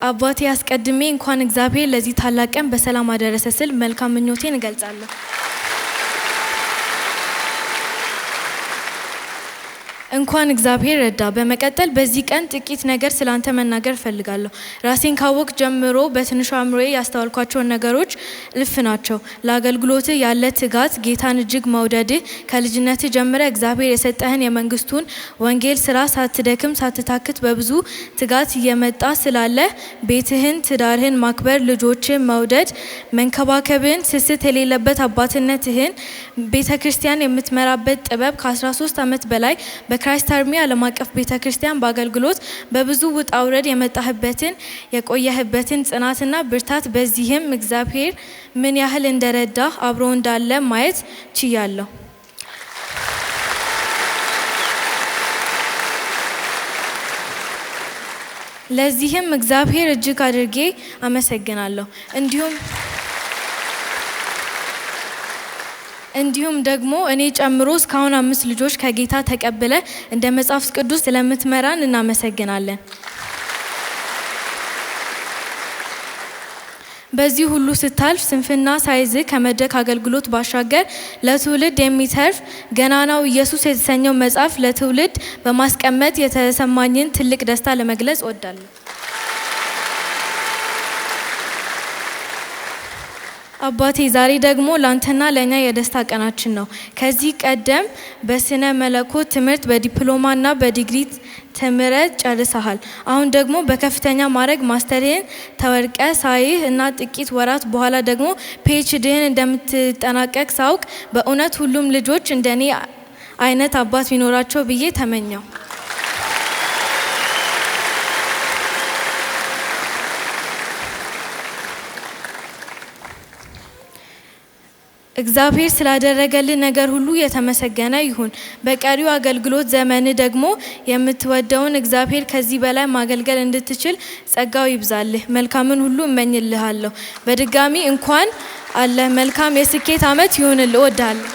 አባቴ አስቀድሜ እንኳን እግዚአብሔር ለዚህ ታላቅ ቀን በሰላም አደረሰ ስል መልካም ምኞቴን እገልጻለሁ። እንኳን እግዚአብሔር ረዳ። በመቀጠል በዚህ ቀን ጥቂት ነገር ስላንተ መናገር ፈልጋለሁ። ራሴን ካወቅ ጀምሮ በትንሹ አእምሮዬ ያስተዋልኳቸው ነገሮች እልፍ ናቸው። ለአገልግሎት ያለ ትጋት፣ ጌታን እጅግ መውደድ፣ ከልጅነት ጀምረ እግዚአብሔር የሰጠህን የመንግስቱን ወንጌል ስራ ሳትደክም ሳትታክት በብዙ ትጋት እየመጣ ስላለ ቤትህን፣ ትዳርህን ማክበር፣ ልጆችን መውደድ፣ መንከባከብን፣ ስስት የሌለበት አባትነትህን፣ ቤተክርስቲያን የምትመራበት ጥበብ ከ13 ዓመት በላይ በክራይስት አርሚ ዓለም አቀፍ ቤተክርስቲያን በአገልግሎት በብዙ ውጣ ውረድ የመጣህበትን የቆየህበትን ጽናትና ብርታት በዚህም እግዚአብሔር ምን ያህል እንደረዳ አብሮ እንዳለ ማየት ችያለሁ። ለዚህም እግዚአብሔር እጅግ አድርጌ አመሰግናለሁ። እንዲሁም ደግሞ እኔ ጨምሮ እስካሁን 5 ልጆች ከጌታ ተቀብለ እንደ መጽሐፍ ቅዱስ ስለምትመራን እናመሰግናለን። በዚህ ሁሉ ስታልፍ ስንፍና ሳይዝ ከመድረክ አገልግሎት ባሻገር ለትውልድ የሚተርፍ ገናናው ኢየሱስ የተሰኘው መጽሐፍ ለትውልድ በማስቀመጥ የተሰማኝን ትልቅ ደስታ ለመግለጽ እወዳለሁ። አባቴ ዛሬ ደግሞ ላንተና ለኛ የደስታ ቀናችን ነው። ከዚህ ቀደም በስነ መለኮት ትምህርት በዲፕሎማና በዲግሪ ተምረህ ጨርሰሃል። አሁን ደግሞ በከፍተኛ ማዕረግ ማስተርህን ተወርቀ ሳይህ እና ጥቂት ወራት በኋላ ደግሞ ፒኤችዲህን እንደምትጠናቀቅ ሳውቅ በእውነት ሁሉም ልጆች እንደኔ አይነት አባት ቢኖራቸው ብዬ ተመኘው። እግዚአብሔር ስላደረገልህ ነገር ሁሉ የተመሰገነ ይሁን። በቀሪው አገልግሎት ዘመን ደግሞ የምትወደውን እግዚአብሔር ከዚህ በላይ ማገልገል እንድትችል ጸጋው ይብዛልህ። መልካምን ሁሉ እመኝልሃለሁ። በድጋሚ እንኳን አለ መልካም የስኬት ዓመት ይሁንልህ። እወዳለሁ።